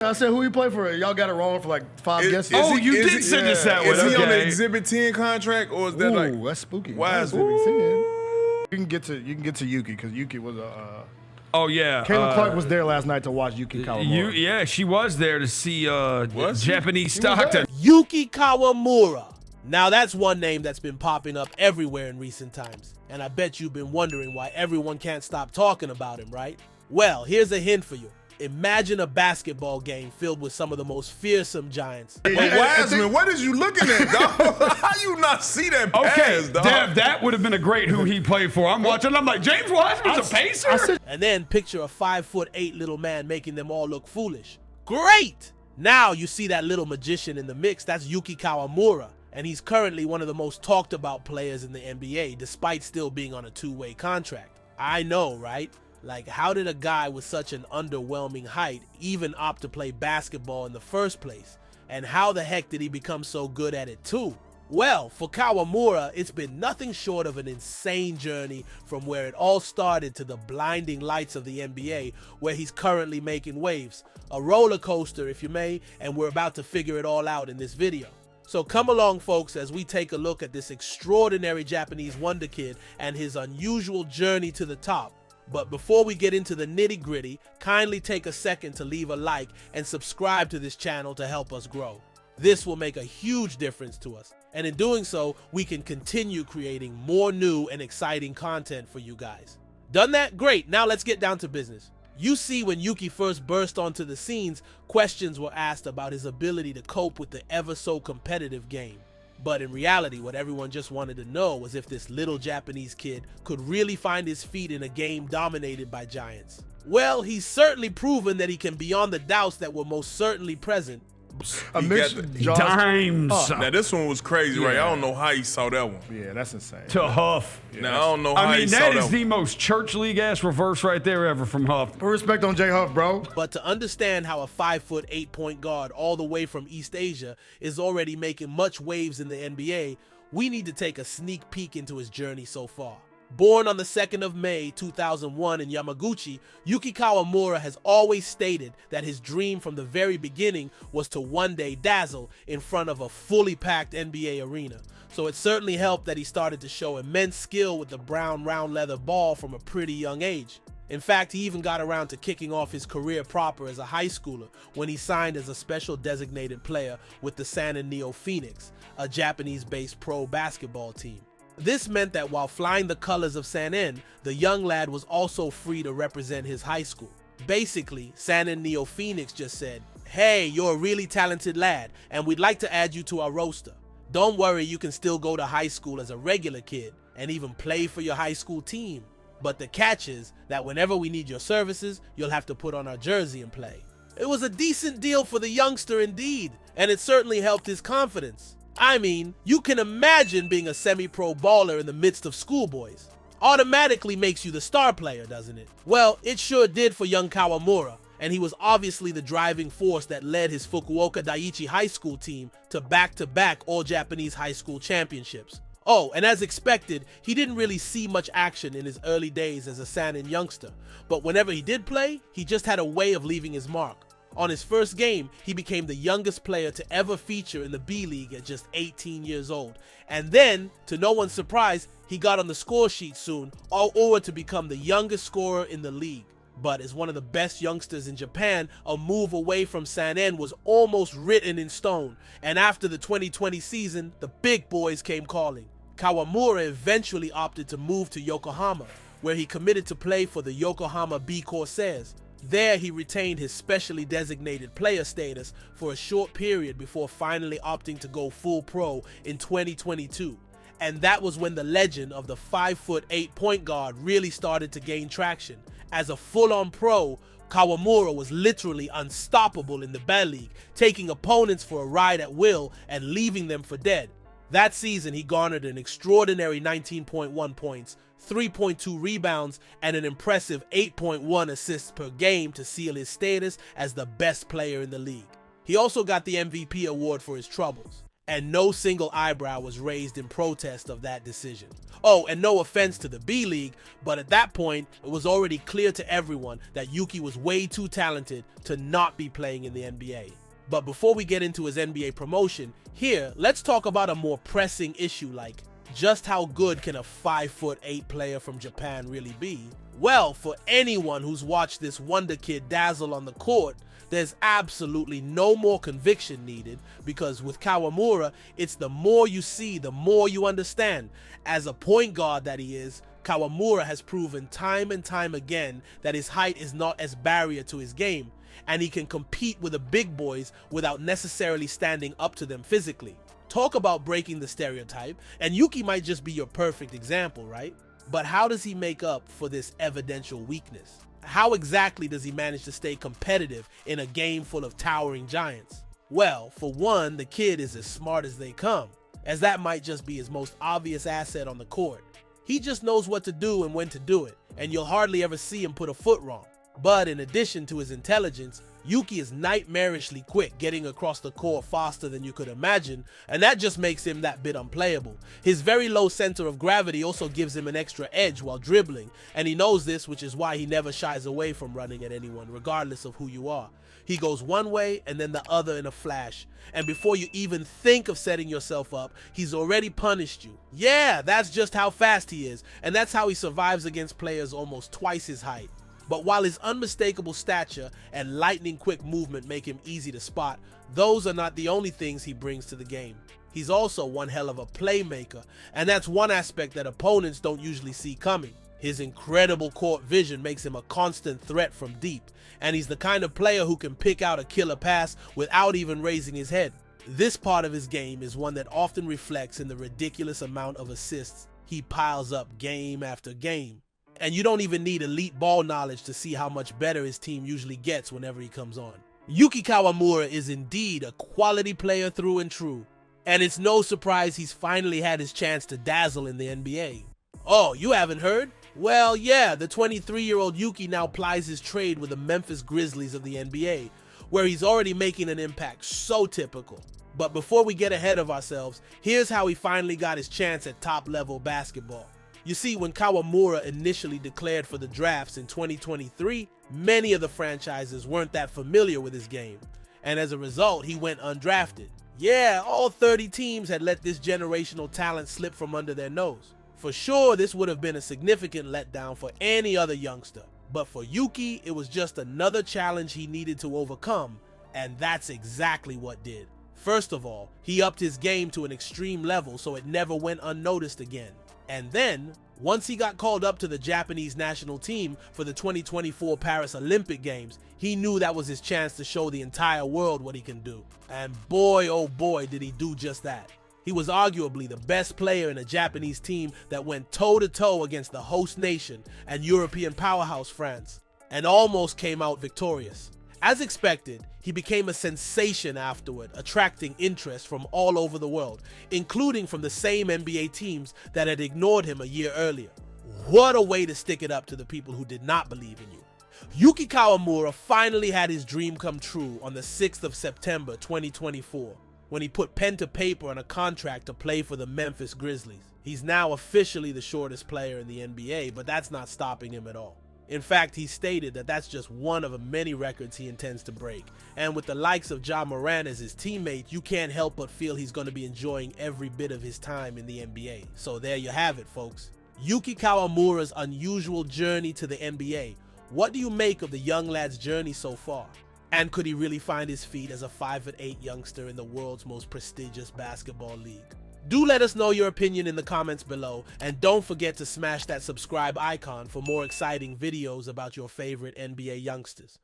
I said who he played for. Y'all got it wrong for like 5 guesses. Oh, you did send us that one. Is he on the Exhibit 10 contract, or is that like? That's spooky. Why is it? You can get to Yuki because Yuki was a. Oh yeah, Caitlin Clark was there last night to watch Yuki Kawamura. Yeah, she was there to see Japanese Stockton. Yuki Kawamura. Now that's one name that's been popping up everywhere in recent times, and I bet you've been wondering why everyone can't stop talking about him, right? Well, here's a hint for you. Imagine a basketball game filled with some of the most fearsome giants. But Wiseman, what is you looking at, dog? How you not see that pass, dog? Dev, that would have been a great who he played for. I'm watching, I'm like, James Wiseman's a pacer? And then picture a 5'8" little man making them all look foolish. Great! Now you see that little magician in the mix. That's Yuki Kawamura. And he's currently one of the most talked about players in the NBA, despite still being on a 2-way contract. I know, right? Like, how did a guy with such an underwhelming height even opt to play basketball in the first place? And how the heck did he become so good at it too? Well, for Kawamura, it's been nothing short of an insane journey from where it all started to the blinding lights of the NBA, where he's currently making waves. A roller coaster, if you may, and we're about to figure it all out in this video. So come along, folks, as we take a look at this extraordinary Japanese wonder kid and his unusual journey to the top. But before we get into the nitty-gritty, kindly take a second to leave a like and subscribe to this channel to help us grow. This will make a huge difference to us, and in doing so, we can continue creating more new and exciting content for you guys. Done that? Great, now let's get down to business. You see, when Yuki first burst onto the scenes, questions were asked about his ability to cope with the ever-so-competitive game. But in reality, what everyone just wanted to know was if this little Japanese kid could really find his feet in a game dominated by giants. Well, he's certainly proven that he can beyond the doubts that were most certainly present. Dimes. Now this one was crazy, right? I don't know how he saw that one. Yeah, that's insane. To Huff. Yeah, now I don't know how he saw that. That is the most church league ass reverse right there ever from Huff. Put respect on J Huff, bro. But to understand how a 5'8" point guard all the way from East Asia is already making much waves in the NBA, we need to take a sneak peek into his journey so far. Born on the 2nd of May 2001 in Yamaguchi, Yuki Kawamura has always stated that his dream from the very beginning was to one day dazzle in front of a fully packed NBA arena. So it certainly helped that he started to show immense skill with the brown round leather ball from a pretty young age. In fact, he even got around to kicking off his career proper as a high schooler when he signed as a special designated player with the San Antonio Phoenix, a Japanese-based pro basketball team. This meant that while flying the colors of San N, the young lad was also free to represent his high school. Basically, San Antonio Phoenix just said, "Hey, you're a really talented lad, and we'd like to add you to our roster. Don't worry, you can still go to high school as a regular kid and even play for your high school team. But the catch is that whenever we need your services, you'll have to put on our jersey and play." It was a decent deal for the youngster indeed, and it certainly helped his confidence. I mean, you can imagine being a semi-pro baller in the midst of schoolboys. Automatically makes you the star player, doesn't it? Well, it sure did for young Kawamura, and he was obviously the driving force that led his Fukuoka Daiichi High School team to back-to-back all-Japanese high school championships. Oh, and as expected, he didn't really see much action in his early days as a Sanin youngster, but whenever he did play, he just had a way of leaving his mark. On his first game, he became the youngest player to ever feature in the B-League at just 18 years old. And then, to no one's surprise, he got on the score sheet soon, all over to become the youngest scorer in the league. But as one of the best youngsters in Japan, a move away from San N was almost written in stone. And after the 2020 season, the big boys came calling. Kawamura eventually opted to move to Yokohama, where he committed to play for the Yokohama B Corsairs. There, he retained his specially designated player status for a short period before finally opting to go full pro in 2022. And that was when the legend of the 5'8" point guard really started to gain traction. As a full-on pro, Kawamura was literally unstoppable in the B.League, taking opponents for a ride at will and leaving them for dead. That season, he garnered an extraordinary 19.1 points, 3.2 rebounds, and an impressive 8.1 assists per game to seal his status as the best player in the league. He also got the MVP award for his troubles. and no single eyebrow was raised in protest of that decision. Oh, and no offense to the B-League, but at that point, it was already clear to everyone that Yuki was way too talented to not be playing in the NBA. But before we get into his NBA promotion, here, let's talk about a more pressing issue like, just how good can a 5'8" player from Japan really be? Well, for anyone who's watched this wonder kid dazzle on the court, there's absolutely no more conviction needed, because with Kawamura, it's the more you see, the more you understand. As a point guard that he is, Kawamura has proven time and time again that his height is not as barrier to his game, and he can compete with the big boys without necessarily standing up to them physically. Talk about breaking the stereotype, and Yuki might just be your perfect example, right? But how does he make up for this evidential weakness? How exactly does he manage to stay competitive in a game full of towering giants? Well, for one, the kid is as smart as they come, as that might just be his most obvious asset on the court. He just knows what to do and when to do it, and you'll hardly ever see him put a foot wrong. But in addition to his intelligence, Yuki is nightmarishly quick, getting across the court faster than you could imagine, and that just makes him that bit unplayable. His very low center of gravity also gives him an extra edge while dribbling, and he knows this, which is why he never shies away from running at anyone, regardless of who you are. He goes one way and then the other in a flash, and before you even think of setting yourself up, he's already punished you. Yeah, that's just how fast he is, and that's how he survives against players almost twice his height. But while his unmistakable stature and lightning-quick movement make him easy to spot, those are not the only things he brings to the game. He's also one hell of a playmaker, and that's one aspect that opponents don't usually see coming. His incredible court vision makes him a constant threat from deep, and he's the kind of player who can pick out a killer pass without even raising his head. This part of his game is one that often reflects in the ridiculous amount of assists he piles up game after game. And you don't even need elite ball knowledge to see how much better his team usually gets whenever he comes on. Yuki Kawamura is indeed a quality player through and through, and it's no surprise he's finally had his chance to dazzle in the NBA. Oh, you haven't heard? Well, yeah, the 23-year-old Yuki now plies his trade with the Memphis Grizzlies of the NBA, where he's already making an impact so typical. But before we get ahead of ourselves, here's how he finally got his chance at top-level basketball. You see, when Kawamura initially declared for the drafts in 2023, many of the franchises weren't that familiar with his game, and as a result, he went undrafted. Yeah, all 30 teams had let this generational talent slip from under their nose. For sure, this would have been a significant letdown for any other youngster, but for Yuki, it was just another challenge he needed to overcome, and that's exactly what did. First of all, he upped his game to an extreme level so it never went unnoticed again. And then, once he got called up to the Japanese national team for the 2024 Paris Olympic Games, he knew that was his chance to show the entire world what he can do. And boy, oh boy, did he do just that. He was arguably the best player in a Japanese team that went toe-to-toe against the host nation and European powerhouse France, and almost came out victorious. As expected, he became a sensation afterward, attracting interest from all over the world, including from the same NBA teams that had ignored him a year earlier. What a way to stick it up to the people who did not believe in you. Yuki Kawamura finally had his dream come true on the 6th of September 2024, when he put pen to paper on a contract to play for the Memphis Grizzlies. He's now officially the shortest player in the NBA, but that's not stopping him at all. In fact, he stated that that's just one of many records he intends to break. And with the likes of Ja Morant as his teammate, you can't help but feel he's going to be enjoying every bit of his time in the NBA. So there you have it, folks. Yuki Kawamura's unusual journey to the NBA. What do you make of the young lad's journey so far? And could he really find his feet as a 5'8" youngster in the world's most prestigious basketball league? Do let us know your opinion in the comments below, and don't forget to smash that subscribe icon for more exciting videos about your favorite NBA youngsters.